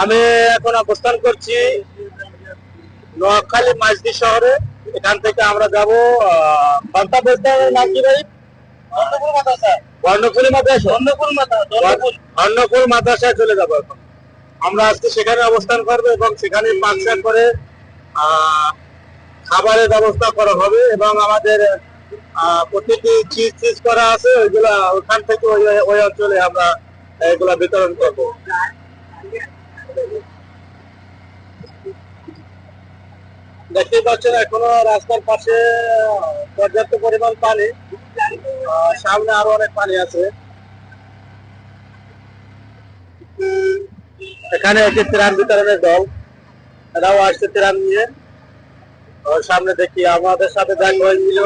আমি এখন অবস্থান করছি নোয়াখালী মাঝদি শহরে। এখান থেকে আমরা যাব বান্তাবস্তার নাম কি ভাই? বর্ণফুলি মাদ্রাসা। বর্ণফুল মাদ্রাসায় চলে যাবো এখন। আমরা আজকে সেখানে অবস্থান করবো এবং সেখানে পাকশাক করে খাবারের ব্যবস্থা করা হবে এবং আমাদের প্রতিটি চিজ করা আছে, ওইগুলা ওখান থেকে ওই অঞ্চলে আমরা এগুলা বিতরণ করবো। দেখতে পাচ্ছেন এখনো রাস্তার পাশে পর্যাপ্ত পরিমাণ পানি, সামনে আরো অনেক পানি আছে। এখানে একটি ত্রাণ বিতরণের দল, এরাও আসছে ত্রাণ নিয়ে। সামনে দেখি আমাদের সাথে দেখা হয়েছিল